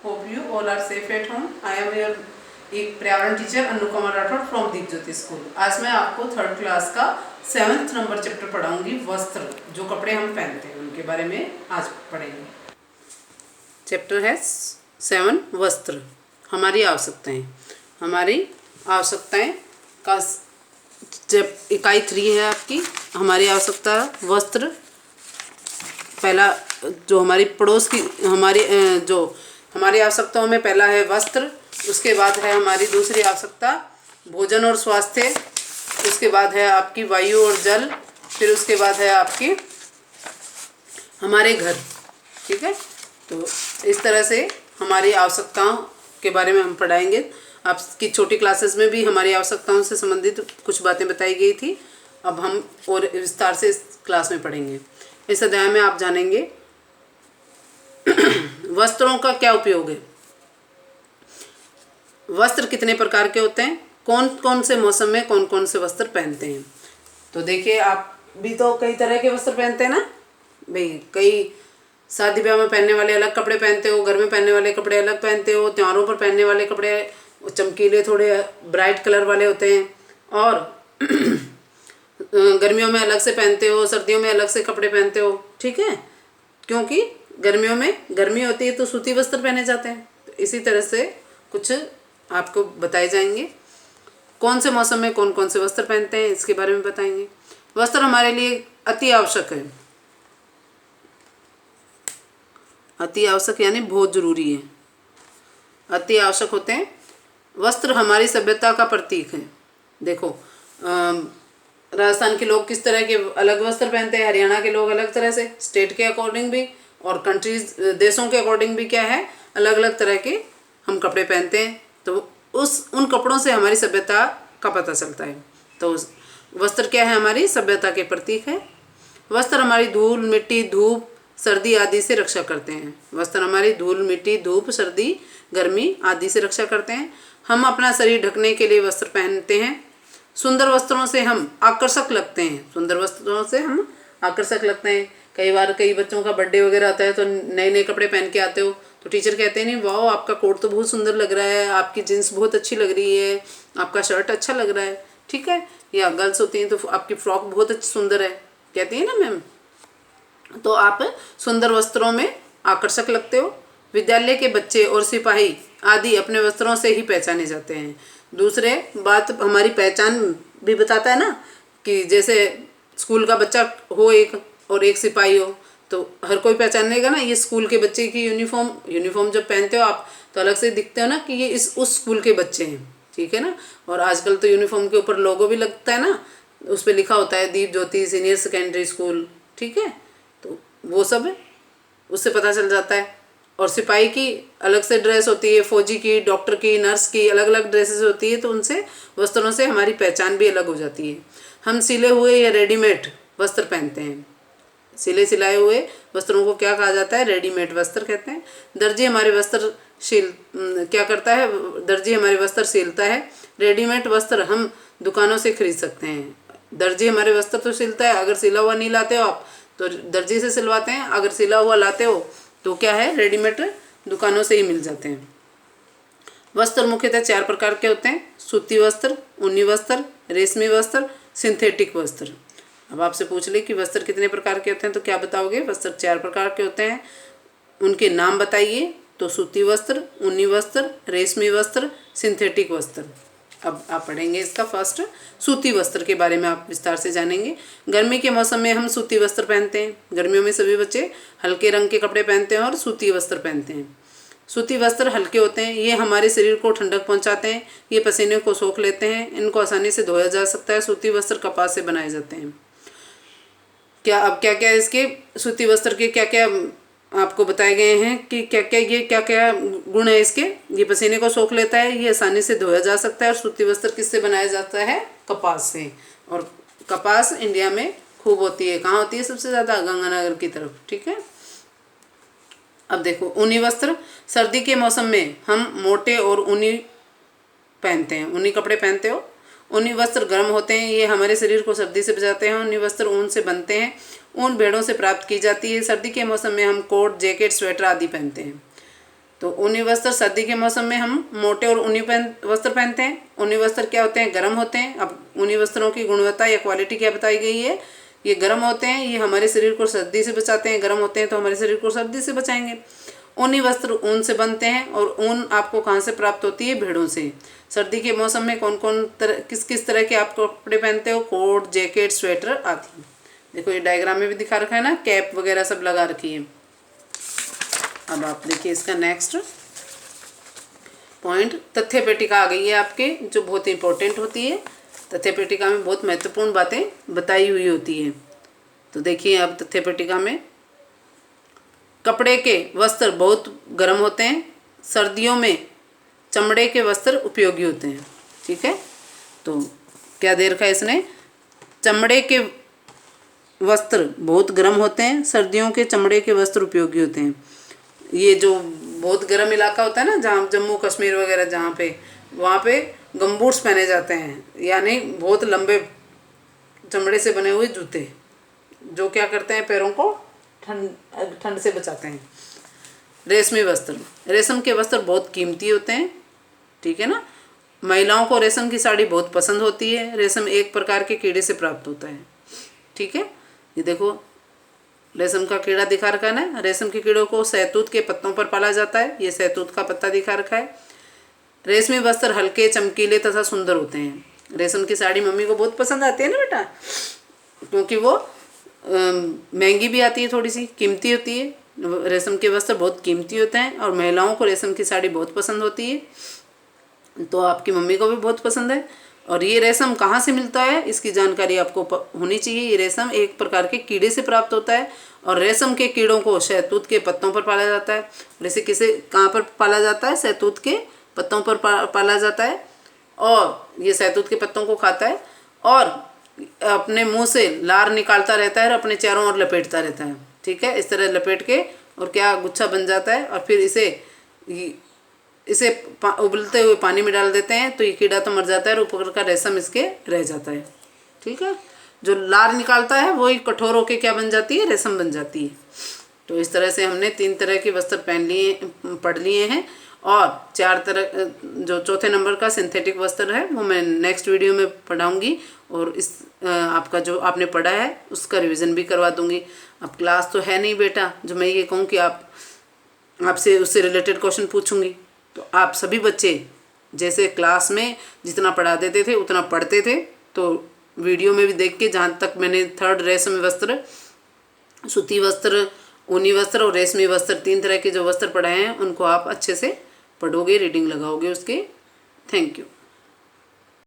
Hope you all are safe at home. I am your एक पर्यावरण teacher Anupama Rathore from Deep Jyoti school. आज मैं आपको 3rd क्लास का 7th नंबर चैप्टर पढ़ाऊंगी, वस्त्र, जो कपड़े हम पहनते हैं उनके बारे में आज पढ़ेंगे। चैप्टर है 7 वस्त्र, हमारी आवश्यकताएं। हमारी आवश्यकताएं का जब इकाई 3 है आपकी, हमारी आवश्यकता वस्त्र। पहला जो हमारी पड़ोस की हमारी आवश्यकताओं में पहला है वस्त्र, उसके बाद है हमारी दूसरी आवश्यकता भोजन और स्वास्थ्य, उसके बाद है आपकी वायु और जल, फिर उसके बाद है आपकी हमारे घर। ठीक है, तो इस तरह से हमारी आवश्यकताओं के बारे में हम पढ़ाएंगे। आपकी छोटी क्लासेस में भी हमारी आवश्यकताओं से संबंधित कुछ बातें बताई गई थी, अब हम और विस्तार से इस क्लास में पढ़ेंगे। इस अध्याय में आप जानेंगे वस्त्रों का क्या उपयोग है, वस्त्र कितने प्रकार के होते हैं, कौन कौन से मौसम में कौन कौन से वस्त्र पहनते हैं। तो देखिए, आप भी तो कई तरह के वस्त्र पहनते हैं ना भाई। कई शादी ब्याह में पहनने वाले अलग कपड़े पहनते हो, घर में पहनने वाले कपड़े अलग पहनते हो, त्योहारों पर पहनने वाले कपड़े चमकीले थोड़े ब्राइट कलर वाले होते हैं, और गर्मियों में अलग से पहनते हो, सर्दियों में अलग से कपड़े पहनते हो। ठीक है, क्योंकि गर्मियों में गर्मी होती है तो सूती वस्त्र पहने जाते हैं। तो इसी तरह से कुछ आपको बताए जाएंगे, कौन से मौसम में कौन कौन से वस्त्र पहनते हैं इसके बारे में बताएंगे। वस्त्र हमारे लिए अति आवश्यक है, अति आवश्यक यानी बहुत जरूरी है, अति आवश्यक होते हैं। वस्त्र हमारी सभ्यता का प्रतीक है। देखो, राजस्थान के लोग किस तरह के अलग वस्त्र पहनते हैं, हरियाणा के लोग अलग तरह से, स्टेट के अकॉर्डिंग भी, और कंट्रीज देशों के अकॉर्डिंग भी क्या है, अलग अलग तरह के हम कपड़े पहनते हैं। तो उन कपड़ों से हमारी सभ्यता का पता चलता है। तो वस्त्र क्या है, हमारी सभ्यता के प्रतीक है। वस्त्र हमारी धूल मिट्टी धूप सर्दी आदि से रक्षा करते हैं। वस्त्र हमारी धूल मिट्टी धूप सर्दी गर्मी आदि से रक्षा करते हैं। हम अपना शरीर ढकने के लिए वस्त्र पहनते हैं। सुंदर वस्त्रों से हम आकर्षक लगते हैं, सुंदर वस्त्रों से हम आकर्षक लगते हैं। कई बार कई बच्चों का बर्थडे वगैरह आता है तो नए नए कपड़े पहन के आते हो तो टीचर कहते हैं, नहीं वाह आपका कोट तो बहुत सुंदर लग रहा है, आपकी जीन्स बहुत अच्छी लग रही है, आपका शर्ट अच्छा लग रहा है। ठीक है, या गर्ल्स होती हैं तो आपकी फ्रॉक बहुत अच्छी सुंदर है, कहती है ना मैम। तो आप सुंदर वस्त्रों में आकर्षक लगते हो। विद्यालय के बच्चे और सिपाही आदि अपने वस्त्रों से ही पहचाने जाते हैं। दूसरे बात हमारी पहचान भी बताता है ना, कि जैसे स्कूल का बच्चा हो एक और एक सिपाही हो तो हर कोई पहचानेगा ना, ये स्कूल के बच्चे की यूनिफॉर्म जब पहनते हो आप तो अलग से दिखते हो ना कि ये उस स्कूल के बच्चे हैं। ठीक है ना, और आजकल तो यूनिफॉर्म के ऊपर लोगो भी लगता है ना, उस पर लिखा होता है दीप ज्योति सीनियर सेकेंडरी स्कूल। ठीक है, तो वो सब है, उससे पता चल जाता है। और सिपाही की अलग से ड्रेस होती है, फौजी की, डॉक्टर की, नर्स की अलग अलग ड्रेसेस होती है, तो उनसे वस्त्रों से हमारी पहचान भी अलग हो जाती है। हम सिले हुए या रेडीमेड वस्त्र पहनते हैं। सिले सिलाए हुए वस्त्रों को क्या कहा जाता है, रेडीमेड वस्त्र कहते हैं। दर्जी हमारे वस्त्र क्या करता है, दर्जी हमारे वस्त्र सिलता है। रेडीमेड वस्त्र हम दुकानों से खरीद सकते हैं। दर्जी हमारे वस्त्र तो सिलता है, अगर सिला हुआ नहीं लाते हो आप तो दर्जी से सिलवाते हैं, अगर सिला हुआ लाते हो तो क्या है, रेडीमेड दुकानों से ही मिल जाते हैं। वस्त्र मुख्यतः 4 प्रकार के होते हैं, सूती वस्त्र, ऊनी वस्त्र, रेशमी वस्त्र, सिंथेटिक वस्त्र। अब आपसे पूछ ले कि वस्त्र कितने प्रकार के होते हैं तो क्या बताओगे, वस्त्र 4 प्रकार के होते हैं, उनके नाम बताइए। तो सूती वस्त्र, ऊनी वस्त्र, रेशमी वस्त्र, सिंथेटिक वस्त्र। अब आप पढ़ेंगे इसका फर्स्ट सूती वस्त्र के बारे में आप विस्तार से जानेंगे। गर्मी के मौसम में हम सूती वस्त्र पहनते हैं। गर्मियों में सभी बच्चे हल्के रंग के कपड़े पहनते हैं और सूती वस्त्र पहनते हैं। सूती वस्त्र हल्के होते हैं, ये हमारे शरीर को ठंडक पहुंचाते हैं, ये पसीने को सोख लेते हैं, इनको आसानी से धोया जा सकता है। सूती वस्त्र कपास से बनाए जाते हैं। क्या क्या इसके सूती वस्त्र के क्या क्या आपको बताए गए हैं कि क्या क्या गुण है इसके। ये पसीने को सोख लेता है, ये आसानी से धोया जा सकता है, और सूती वस्त्र किससे बनाया जाता है, कपास से। और कपास इंडिया में खूब होती है, कहाँ होती है सबसे ज़्यादा, गंगानगर की तरफ। ठीक है, अब देखो ऊनी वस्त्र, सर्दी के मौसम में हम मोटे और ऊनी पहनते हैं, ऊनी कपड़े पहनते हो। ऊनी वस्त्र गर्म होते हैं, ये हमारे शरीर को सर्दी से बचाते हैं। ऊनी वस्त्र ऊन से बनते हैं, ऊन भेड़ों से प्राप्त की जाती है। सर्दी के मौसम में हम कोट जैकेट स्वेटर आदि पहनते हैं। तो ऊनी वस्त्र सर्दी के मौसम में हम मोटे और ऊनी वस्त्र पहनते हैं। ऊनी वस्त्र क्या होते हैं? गर्म होते हैं। अब ऊनी वस्त्रों की गुणवत्ता या क्वालिटी क्या बताई गई है? ये गर्म होते हैं, ये हमारे शरीर को सर्दी से बचाते हैं। गर्म होते हैं तो हमारे शरीर को सर्दी से बचाएंगे। ऊनी वस्त्र ऊन से बनते हैं और ऊन आपको कहाँ से प्राप्त होती है? भेड़ों से। सर्दी के मौसम में कौन कौन किस किस तरह के आप कपड़े पहनते हो? कोट, जैकेट, स्वेटर आदि। देखो ये डायग्राम में भी दिखा रखा है ना, कैप वगैरह सब लगा रखी है। अब आप देखिए इसका नेक्स्ट पॉइंट, तथ्य पेटिका आ गई है आपके, जो बहुत इंपॉर्टेंट होती है। तथ्य पेटिका में बहुत महत्वपूर्ण बातें बताई हुई होती है। तो देखिए अब तथ्य पेटिका में, कपड़े के वस्त्र बहुत गर्म होते हैं। सर्दियों में चमड़े के वस्त्र उपयोगी होते हैं। ठीक है, तो क्या दे रखा है इसने? चमड़े के वस्त्र बहुत गर्म होते हैं, सर्दियों के चमड़े के वस्त्र उपयोगी होते हैं। ये जो बहुत गर्म इलाका होता है ना, जहाँ जम्मू कश्मीर वगैरह, जहाँ पे वहाँ पे गमबूट्स पहने जाते हैं, यानी बहुत लंबे चमड़े से बने हुए जूते, जो क्या करते हैं? पैरों को ठंड से बचाते हैं। रेशमी वस्त्र, रेशम के वस्त्र बहुत कीमती होते हैं। ठीक है ना, महिलाओं को रेशम की साड़ी बहुत पसंद होती है। रेशम एक प्रकार के कीड़े से प्राप्त होता है। ठीक है, ये देखो रेशम का कीड़ा दिखा रखा है ना। रेशम के कीड़ों को सहतूत के पत्तों पर पाला जाता है। ये सहतूत का पत्ता दिखा रखा है। रेशमी वस्त्र हल्के, चमकीले तथा सुंदर होते हैं। रेशम की साड़ी मम्मी को बहुत पसंद आती है ना बेटा, क्योंकि वो महंगी भी आती है, थोड़ी सी कीमती होती है। रेशम के वस्त्र बहुत कीमती होते हैं और महिलाओं को रेशम की साड़ी बहुत पसंद होती है, तो आपकी मम्मी को भी बहुत पसंद है। और ये रेशम कहाँ से मिलता है, इसकी जानकारी आपको होनी चाहिए। ये रेशम एक प्रकार के कीड़े से प्राप्त होता है और रेशम के कीड़ों को शहतूत के पत्तों पर पाला जाता है। जैसे किसे कहाँ पर पाला जाता है? शहतूत के पत्तों पर पाला जाता है, और ये शहतूत के पत्तों को खाता है और अपने मुंह से लार निकालता रहता है और अपने चारों ओर लपेटता रहता है। ठीक है, इस तरह लपेट के और क्या गुच्छा बन जाता है, और फिर इसे उबलते हुए पानी में डाल देते हैं, तो ये कीड़ा तो मर जाता है और ऊपर का रेशम इसके रह जाता है। ठीक है, जो लार निकालता है वही कठोर होके क्या बन जाती है? रेशम बन जाती है। तो इस तरह से हमने 3 तरह के वस्त्र पढ़ लिए हैं, और 4 तरह, जो चौथे नंबर का सिंथेटिक वस्त्र है वो मैं नेक्स्ट वीडियो में पढ़ाऊँगी, और इस आपका जो आपने पढ़ा है उसका रिवीजन भी करवा दूँगी। अब क्लास तो है नहीं बेटा, जो मैं ये कहूँ कि आपसे उससे रिलेटेड क्वेश्चन पूछूंगी, तो आप सभी बच्चे जैसे क्लास में जितना पढ़ा देते थे उतना पढ़ते थे, तो वीडियो में भी देख के, जहाँ तक मैंने 3rd रेशमी वस्त्र, सूती वस्त्र, ऊनी वस्त्र और रेशमी वस्त्र, 3 तरह के जो वस्त्र पढ़ाए हैं उनको आप अच्छे से पढ़ोगे, रीडिंग लगाओगे उसके। Thank you.